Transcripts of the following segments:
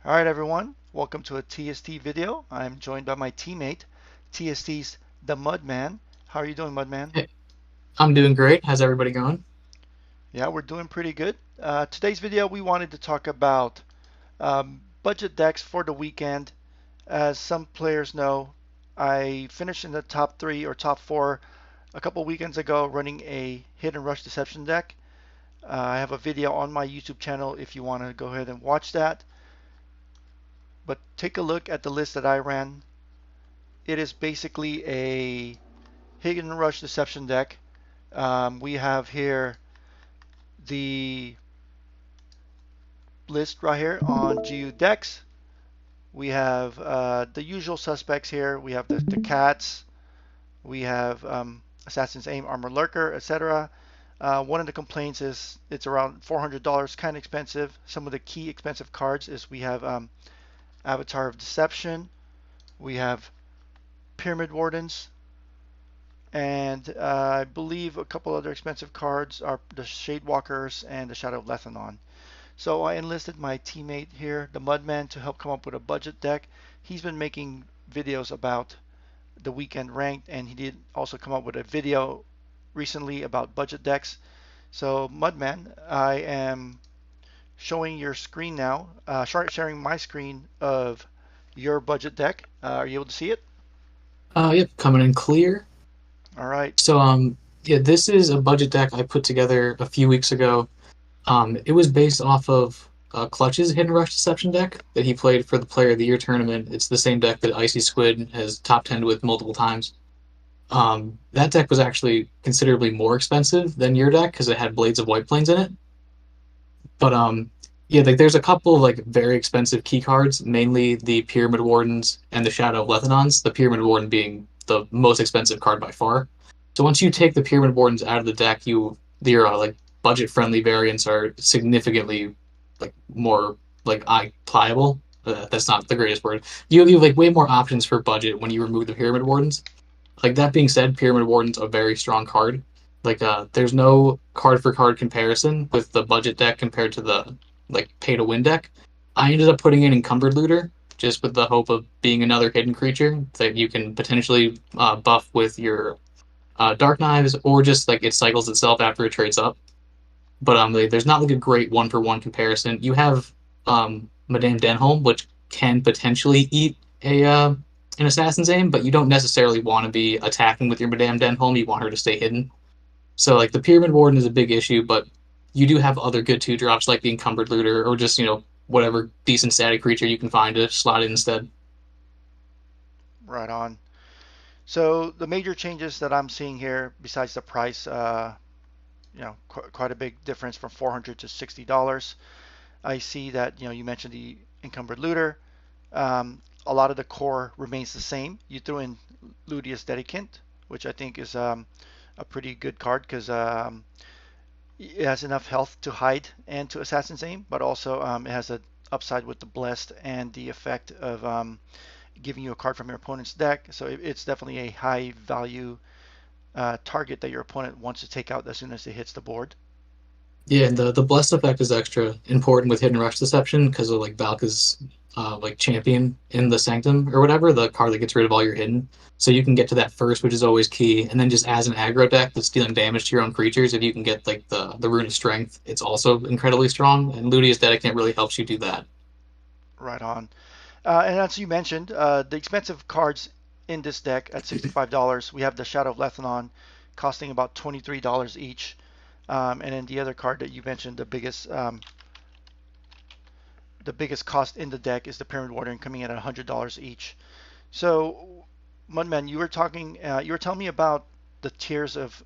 All right, everyone. Welcome to a TST video. I'm joined by my teammate, TST's TheMudMan. How are you doing, Mudman? Hey, I'm doing great. How's everybody going? Yeah, we're doing pretty good. Today's video, we wanted to talk about budget decks for the weekend. As some players know, I finished in the top three or top four a couple weekends ago running a hit and rush deception deck. I have a video on my YouTube channel if you want to go ahead and watch that. But take a look at the list that I ran. It is basically a hit and rush deception deck. We have here the list right here on GU decks. We have the usual suspects here. We have the cats. We have Assassin's Aim, Armor Lurker, etc. One of the complaints is it's around $400, kind of expensive. Some of the key expensive cards is we have Avatar of Deception. We have Pyramid Wardens. And I believe a couple other expensive cards are the Shadewalkers and the Shadow of Lethanon. So I enlisted my teammate here, the Mudman, to help come up with a budget deck. He's been making videos about the weekend ranked, and he did also come up with a video recently about budget decks. So Mudman, I am showing your screen now, sharing my screen of your budget deck. Are you able to see it? Yep, coming in clear. All right. So, yeah, this is a budget deck I put together a few weeks ago. It was based off of Clutch's Hidden Rush Deception deck that he played for the Player of the Year tournament. It's the same deck that Icy Squid has top 10 with multiple times. That deck was actually considerably more expensive than your deck because it had Blades of White Plains in it. But yeah, like there's a couple of like very expensive key cards, mainly the Pyramid Wardens and the Shadow of Lethanons, the Pyramid Warden being the most expensive card by far. So once you take the Pyramid Wardens out of the deck, your like budget friendly variants are significantly like more like eye pliable. That's not the greatest word. You have like way more options for budget when you remove the Pyramid Wardens. Like that being said, Pyramid Warden's a very strong card. Like there's no card for card comparison with the budget deck compared to the like pay to win deck. I ended up putting in Encumbered Looter just with the hope of being another hidden creature that you can potentially buff with your Dark Knives, or just like it cycles itself after it trades up. But like, there's not like a great one for one comparison. You have Madame Denholm, which can potentially eat a an assassin's aim, but you don't necessarily want to be attacking with your Madame Denholm. You want her to stay hidden. So like the Pyramid Warden is a big issue, but you do have other good two drops like the Encumbered Looter, or just whatever decent static creature you can find to slot in instead. Right on. So the major changes that I'm seeing here, besides the price, quite a big difference from $400 to $60. I see that you mentioned the encumbered looter. A lot of the core remains the same. You threw in Ludius Dedicant, which I think is a pretty good card because it has enough health to hide and to assassin's aim, but also it has an upside with the blessed and the effect of giving you a card from your opponent's deck. So it's definitely a high value target that your opponent wants to take out as soon as it hits the board. Yeah, and the blessed effect is extra important with hidden rush deception because of like Valka's like champion in the sanctum or whatever, the card that gets rid of all your hidden. So you can get to that first, which is always key. And then just as an aggro deck that's dealing damage to your own creatures, if you can get like the rune of strength, it's also incredibly strong. And Ludia's Dedicant really helps you do that. Right on. And as you mentioned, the expensive cards in this deck at $65, we have the Shadow of Lethanon costing about $23 each. And then the other card that you mentioned, the biggest cost in the deck is the Pyramid Warden coming in at $100 each. So, Mudman, you were telling me about the tiers of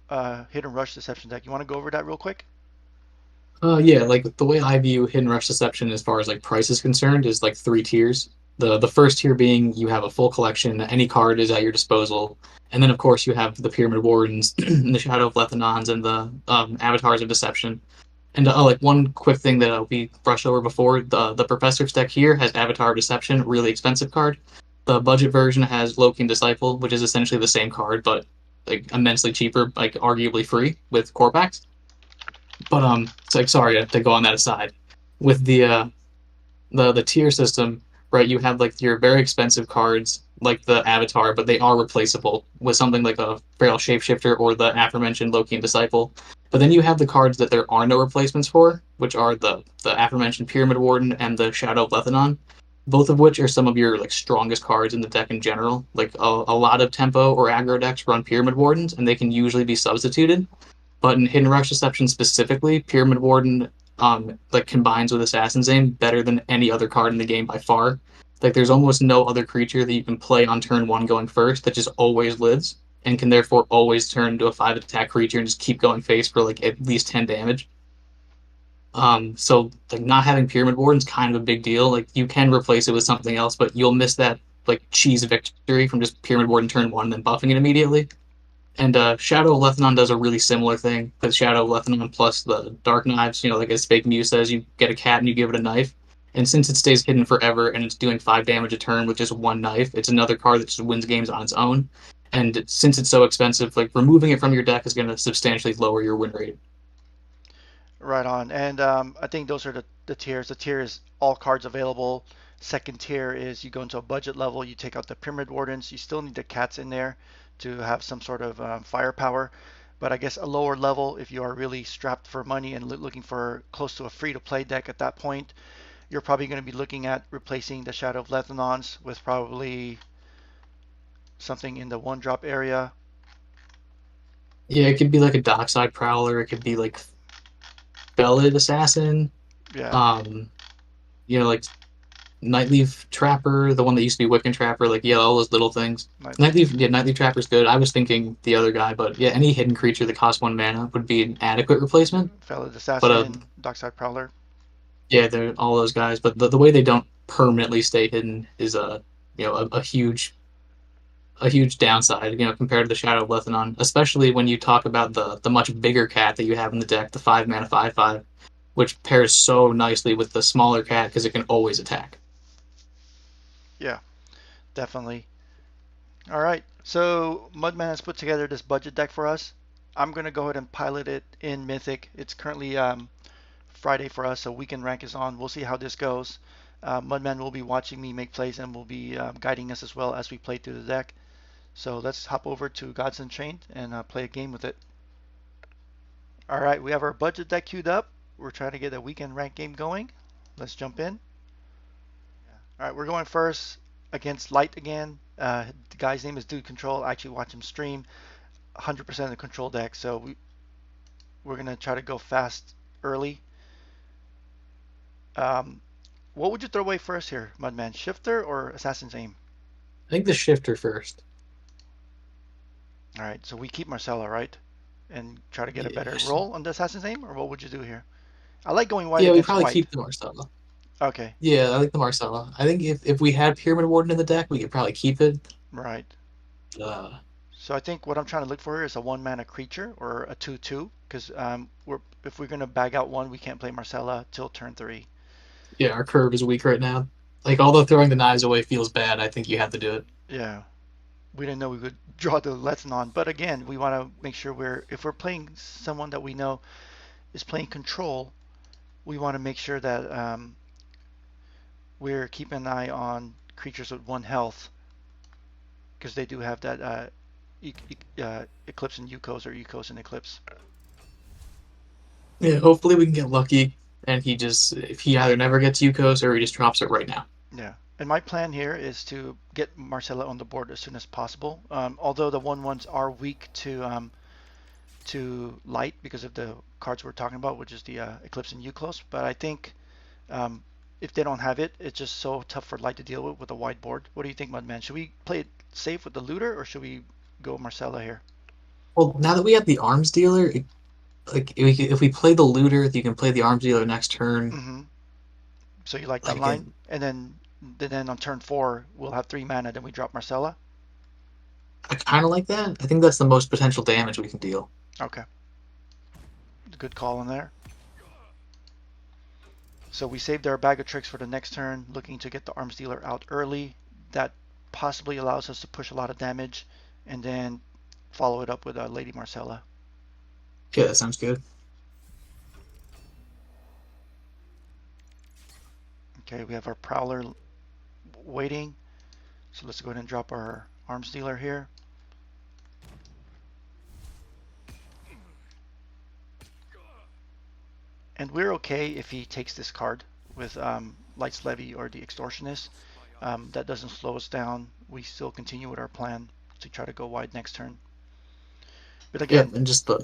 Hidden Rush Deception deck. You want to go over that real quick? Yeah, like the way I view Hidden Rush Deception as far as like price is concerned is like three tiers. The first tier being you have a full collection, any card is at your disposal, and then of course you have the Pyramid Wardens, and the Shadow of Lethanons, and the Avatars of Deception. And like one quick thing that we brushed over before, the Professor's deck here has Avatar of Deception, really expensive card. The budget version has Loki and Disciple, which is essentially the same card, but like immensely cheaper, like arguably free with core packs. But it's like sorry to go on that aside. With the the tier system, right? You have like your very expensive cards, like the Avatar, but they are replaceable with something like a Feral Shapeshifter or the aforementioned Lokian Disciple. But then you have the cards that there are no replacements for, which are the aforementioned Pyramid Warden and the Shadow of Lethanon, both of which are some of your like strongest cards in the deck in general. Like a lot of tempo or aggro decks run Pyramid Wardens, and they can usually be substituted. But in Hidden Rush Deception specifically, Pyramid Warden like combines with Assassin's Aim better than any other card in the game by far. Like there's almost no other creature that you can play on turn one going first that just always lives and can therefore always turn into a 5 attack creature and just keep going face for like at least 10 damage. So like not having Pyramid Warden is kind of a big deal. Like you can replace it with something else, but you'll miss that like cheese victory from just Pyramid Warden turn one and then buffing it immediately. And Shadow of Lethanon does a really similar thing with Shadow of Lethanon plus the Dark Knives. You know, like as Fake Muse says, you get a cat and you give it a knife. And since it stays hidden forever and it's doing 5 damage a turn with just one knife, it's another card that just wins games on its own. And since it's so expensive, like removing it from your deck is going to substantially lower your win rate. Right on. And I think those are the tiers. The tier is all cards available. Second tier is you go into a budget level, you take out the Pyramid Wardens. You still need the cats in there to have some sort of firepower. But I guess a lower level, if you are really strapped for money and looking for close to a free to play deck at that point, you're probably going to be looking at replacing the Shadow of Lethanons with probably something in the one drop area. Yeah, it could be like a Dockside Prowler. It could be like Bellid Assassin. Yeah, Um, like Nightleaf Trapper, the one that used to be Wiccan Trapper, like yeah, all those little things. Nightleaf. Nightleaf Trapper's good. I was thinking the other guy, but yeah, any hidden creature that costs 1 mana would be an adequate replacement. Felid But Assassin, Dockside Prowler. yeah, they're all those guys. But the way they don't permanently stay hidden is a huge downside, compared to the Shadow of Lethanon, especially when you talk about the much bigger cat that you have in the deck, the 5 mana 5/5, which pairs so nicely with the smaller cat because it can always attack. Yeah, definitely. All right. So Mudman has put together this budget deck for us. I'm gonna go ahead and pilot it in Mythic. It's currently Friday for us, so weekend rank is on. We'll see how this goes. Mudman will be watching me make plays and will be guiding us as well as we play through the deck. So let's hop over to Gods Unchained and play a game with it. All right, we have our budget deck queued up. We're trying to get a weekend rank game going. Let's jump in. All right, we're going first against Light again. The guy's name is Dude Control. I actually watch him stream. 100% of the control deck, so we're going to try to go fast early. Um, what would you throw away first here, Mudman? Shifter or Assassin's Aim? I think the shifter first. All right, so we keep Marcella, right? And try to get a better Yes. roll on the Assassin's Aim, or what would you do here? I like going white Yeah, we against probably white. keep the Marcella. Okay, Yeah, I like the Marcella. I think if we had Pyramid Warden in the deck, we could probably keep it. right. Uh, So I think what I'm trying to look for here is a one mana creature or a 2/2, because if we're gonna bag out one, we can't play Marcella till turn three. yeah, our curve is weak right now. Like, although throwing the knives away feels bad, I think you have to do it. Yeah, we didn't know we could draw the Lethanon, but again, we want to make sure if we're playing someone that we know is playing control, we want to make sure that we're keeping an eye on creatures with one health because they do have that Eclipse and Yukos or Yukos and Eclipse. Yeah, hopefully we can get lucky, and if he either never gets Yukos or he just drops it right now. Yeah. And my plan here is to get Marcella on the board as soon as possible. Although the 1/1s are weak to light because of the cards we're talking about, which is the Eclipse and Euclose. But I think um, if they don't have it, it's just so tough for light to deal with a wide board. What do you think, Mudman? Should we play it safe with the looter, or should we go Marcella here? Well, now that we have the arms dealer, like if we play the looter, you can play the arms dealer next turn. Hmm. So you like that Like, line, and then on turn four we'll have 3 mana. Then we drop Marcella. I kind of like that. I think that's the most potential damage we can deal. Okay, good call in there. So we saved our bag of tricks for the next turn, looking to get the arms dealer out early. That possibly allows us to push a lot of damage, and then follow it up with Lady Marcella. Okay, that sounds good. Okay, we have our Prowler waiting. So let's go ahead and drop our Arms Dealer here. And we're okay if he takes this card with Light's Levy or the Extortionist. That doesn't slow us down. We still continue with our plan to try to go wide next turn. But Yep, again, and just go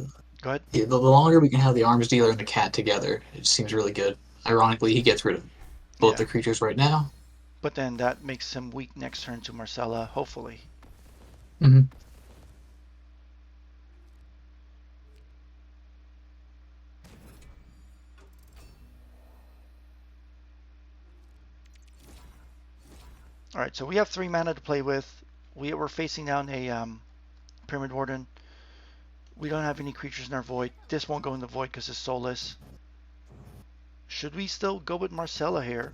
ahead. the longer we can have the arms dealer and the cat together, it seems really good. Ironically, he gets rid of both Yeah. the creatures right now. But then that makes him weak next turn to Marcella, hopefully. Mm-hmm. All right, so we have 3 mana to play with. We're facing down a Pyramid Warden. We don't have any creatures in our void. This won't go in the void because it's soulless. Should we still go with Marcella here?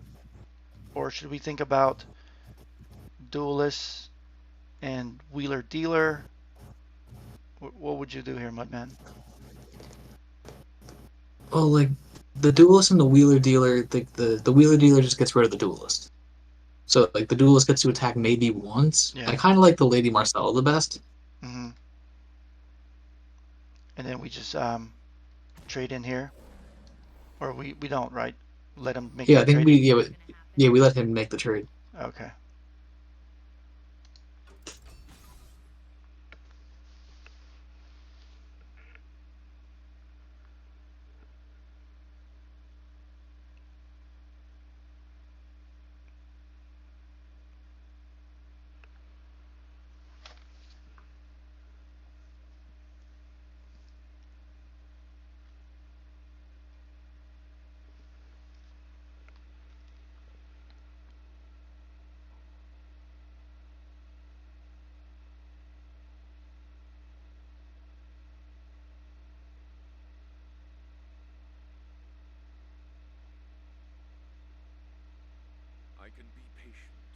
Or should we think about Duelist and Wheeler Dealer? What would you do here, Mudman? Well, like the duelist and the wheeler dealer, the wheeler dealer just gets rid of the duelist. So like the duelist gets to attack maybe once. I Yeah. kind of like the Lady Marcella the best. Mm-hmm. And then we just trade in here. Or we don't, right? Let him make Yeah, I that think trade. we let him make the trade. Okay.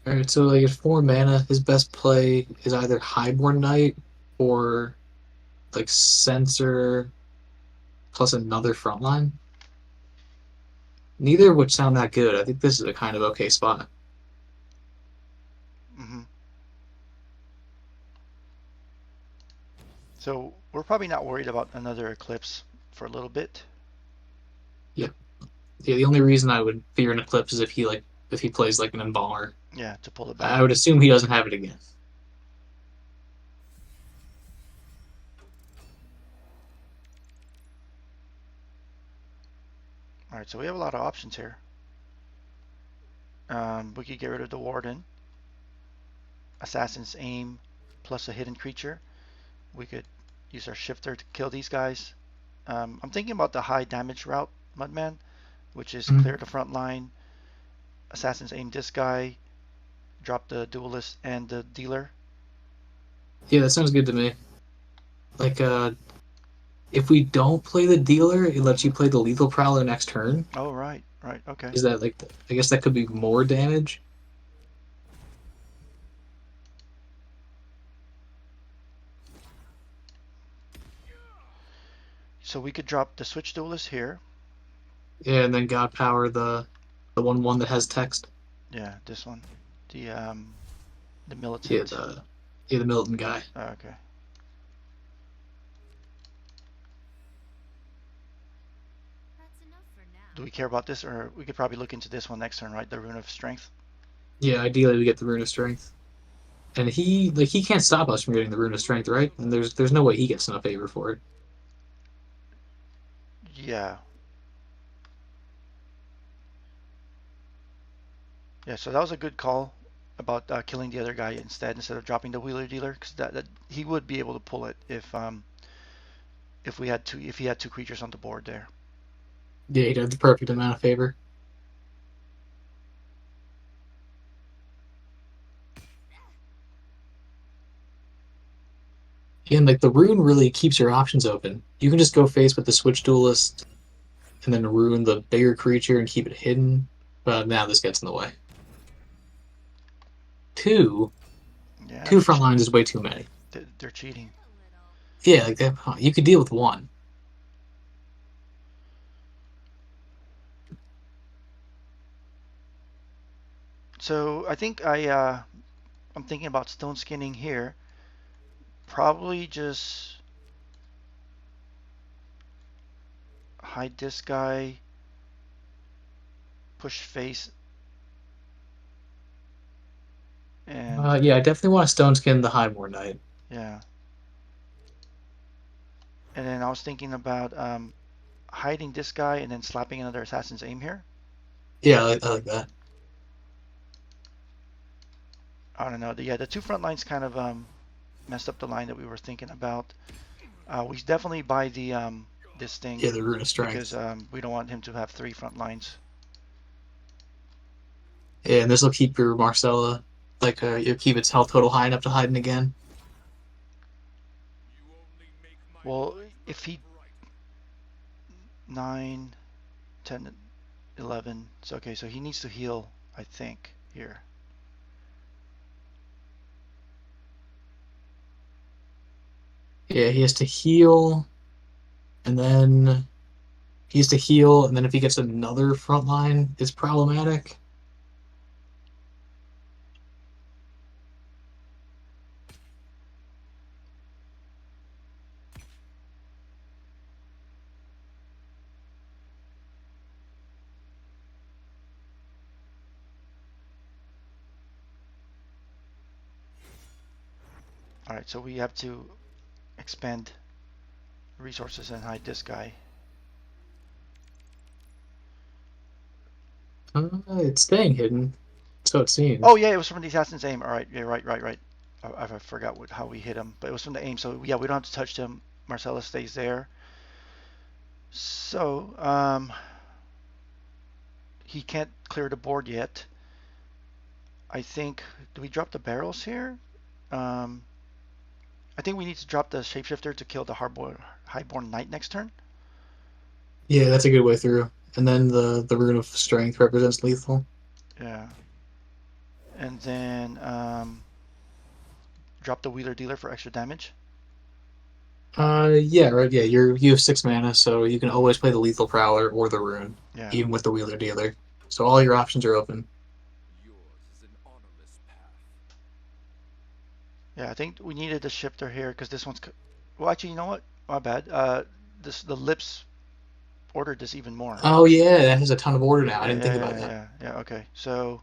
All right, so like at 4 mana, his best play is either Highborn Knight or like Censor plus another frontline. Neither of which sound that good. I think this is a kind of okay spot. Mm-hmm. So we're probably not worried about another eclipse for a little bit. Yeah, yeah. The only reason I would fear an eclipse is if he plays like an embalmer. Yeah, to pull it I back. would assume he doesn't have it again. All right, so we have a lot of options here. We could get rid of the Warden, Assassin's Aim, plus a hidden creature. We could use our Shifter to kill these guys. I'm thinking about the high damage route, Mudman, which is Mhm. clear the front line, Assassin's Aim this guy, drop the Duelist and the Dealer. Yeah, that sounds good to me. Like, if we don't play the dealer, it lets Mm-hmm. you play the lethal prowler next turn. Oh, right, right, okay. Is that like, I guess that could be more damage. So we could drop the Switch Duelist here. Yeah, and then God Power the 1/1 that has text. Yeah, this one, the the Yeah, Militant. the Milton guy. Okay. Do we care about this, or we could probably look into this one next turn, right? The Rune of Strength. Yeah, ideally we get the Rune of Strength. And he can't stop us from getting the Rune of Strength, right? And there's no way he gets enough favor for it. Yeah, yeah. So that was a good call about killing the other guy instead of dropping the Wheeler Dealer, because that he would be able to pull it if we had if he had 2 creatures on the board there. Yeah, he had the perfect amount of favor. And like the rune really keeps your options open. You can just go face with the Switch Duelist and then ruin the bigger creature and keep it hidden. But now this gets in the way. Two, Yeah, two front lines is way too many. they're cheating. Yeah, like that. You could deal with one. So I think I'm thinking about stone skinning here. Probably just hide this guy, push face, and Yeah, I definitely want to stone skin the Highmore Knight. yeah. And then I was thinking about hiding this guy and then slapping another assassin's aim here. Yeah, I like that. I don't know. Yeah, the two front lines kind of messed up the line that we were thinking about. We definitely buy the this thing Yeah, the Rune of because Strength. we don't want him to have three front lines. Yeah, and this will keep your Marcella, like, you'll keep its health total high enough to hide in again. Well, if he 9, 10, 11. So okay, so he needs to heal, I think, here. Yeah, he has to heal, and then he has to heal, and then if he gets another front line, it's problematic. All right, so we have to expend resources and hide this guy. It's staying hidden, so it Oh seems. yeah, it was from the assassin's aim. All right, yeah, right. I forgot how we hit him, but it was from the aim. So yeah, we don't have to touch him. Marcella stays there. So he can't clear the board yet. I think. Do we drop the barrels here? Um, I think we need to drop the shapeshifter to kill the highborn knight next turn. Yeah, that's a good way through. And then the Rune of Strength represents lethal. Yeah, and then drop the wheeler dealer for extra damage. Yeah, right. Yeah, you have 6 mana, so you can always play the Lethal Prowler or the Rune, Yeah, even with the Wheeler Dealer. So all your options are open. yeah. I think we needed the shifter here because this one's. Well, actually, you know what? My bad. This the lips ordered this even more. Oh yeah, that has a ton of order now. I Yeah, didn't yeah, think about yeah, that. yeah, yeah. Okay, so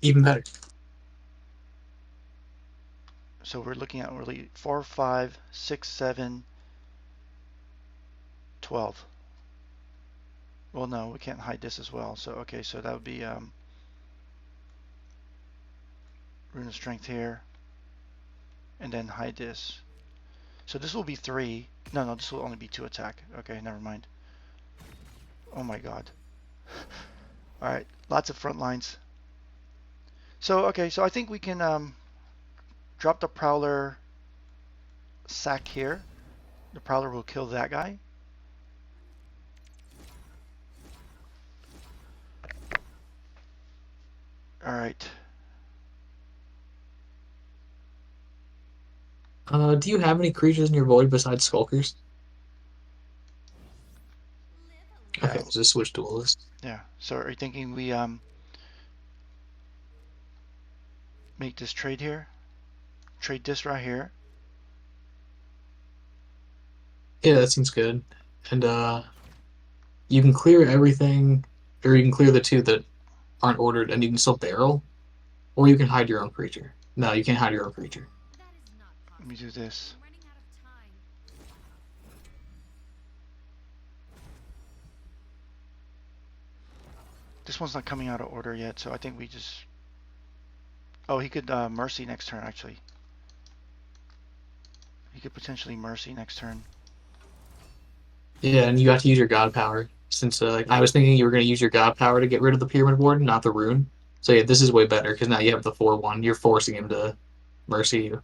Even better. we're looking at really 4, 5, 6, 7, 12. Well, no, we can't hide this as well. So okay, so that would be rune of strength here, and then hide this. So this will be 3. No, no, this will only be 2 attack. Okay, never mind. Oh my god. All right, lots of front lines. So okay, so I think we can drop the prowler sack here. The prowler will kill that guy. All right. Do you have any creatures in your void besides Skulkers? Okay, Yeah, so just switch duelist. yeah. So are you thinking we make this trade here? Trade this right here. Yeah, that seems good. And you can clear everything, or you can clear the two that aren't ordered, and you can still barrel, or you can hide your own creature. No, you can't hide your own creature. Let me do this. This one's not coming out of order yet, so I think we just. Oh, he could mercy next turn. Actually, he could potentially mercy next turn. Yeah, and you have to use your god power since I was thinking you were going to use your god power to get rid of the pyramid warden, not the rune. So yeah, this is way better because now you have the 4/1. You're forcing him to mercy you.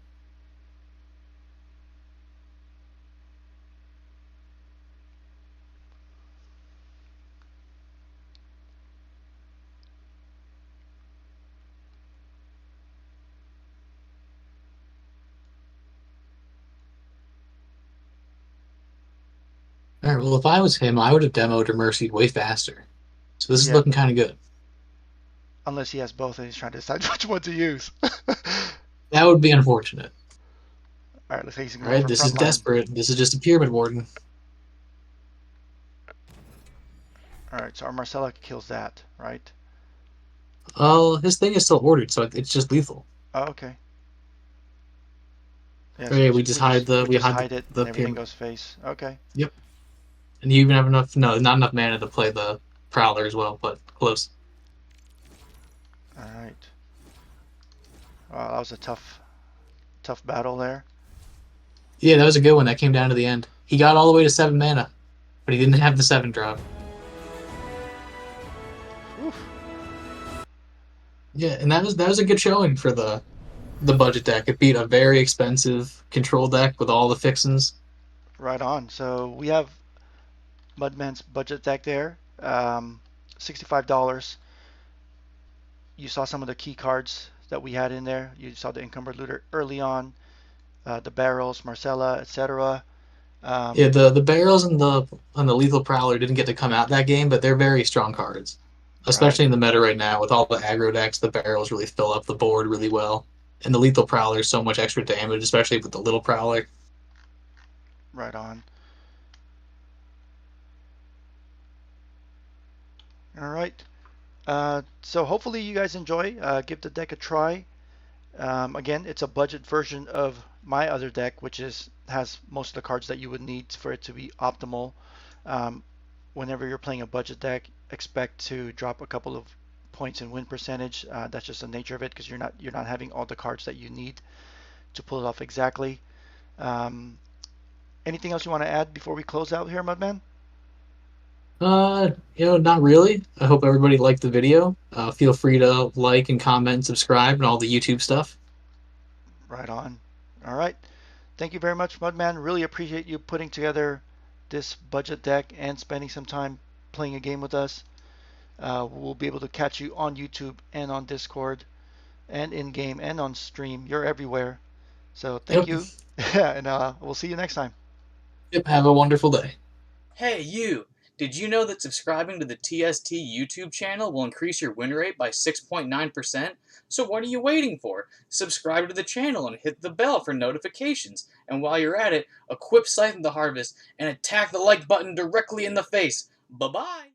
All right. Well, if I was him, I would have demoed or mercied way faster. So this is Yeah. looking kind of good. Unless he has both and he's trying to decide which one to use. All That would be unfortunate. right, looks like he's All going right, for this is frontline. desperate. This is just a pyramid warden. All right, so our Marcella kills that, right? Oh, his thing is still ordered, so it's just lethal. Oh, okay. Yeah, so Okay, we just hide the we we just hide hide it and the everything pyramid. goes face. Okay. Yep, and you even have enough. No, not enough mana to play the prowler as well, but close. All right. Wow, that was a tough battle there. Yeah, that was a good one. That came down to the end. He got all the way to 7 mana, but he didn't have the 7 drop. Whew. Yeah, and that was a good showing for the budget deck. It beat a very expensive control deck with all the fixins. Right on. So we have Mudman's budget deck there. $65. You saw some of the key cards that we had in there. You saw the Encumbered Looter early on, the Barrels, Marcella, etc. Yeah, Um, the barrels and the lethal prowler didn't get to come out that game, but they're very strong cards, right, especially in the meta right now with all the aggro decks. The barrels really fill up the board really well, and the lethal prowler is so much extra damage, especially with the little prowler. right on. All right. So hopefully you guys enjoy. Give the deck a try. Again, it's a budget version of my other deck, which has most of the cards that you would need for it to be optimal. Um, Whenever you're playing a budget deck, expect to drop a couple of points in win percentage. That's just the nature of it because you're not having all the cards that you need to pull it off exactly. Um, Anything else you want to add before we close out here, Mudman? Not really. I hope everybody liked the video. Feel free to like and comment and subscribe and all the YouTube stuff. Right on. All right. Thank you very much, Mudman. Really appreciate you putting together this budget deck and spending some time playing a game with us. We'll be able to catch you on YouTube and on Discord and in game and on stream. You're everywhere. So thank Yep. you. Yeah, and we'll see you next time. Yep. Have a wonderful day. Hey, you! Did you know that subscribing to the TST YouTube channel will increase your win rate by 6.9%? So what are you waiting for? Subscribe to the channel and hit the bell for notifications. And while you're at it, equip Scythe the Harvest and attack the like button directly in the face. Bye-bye!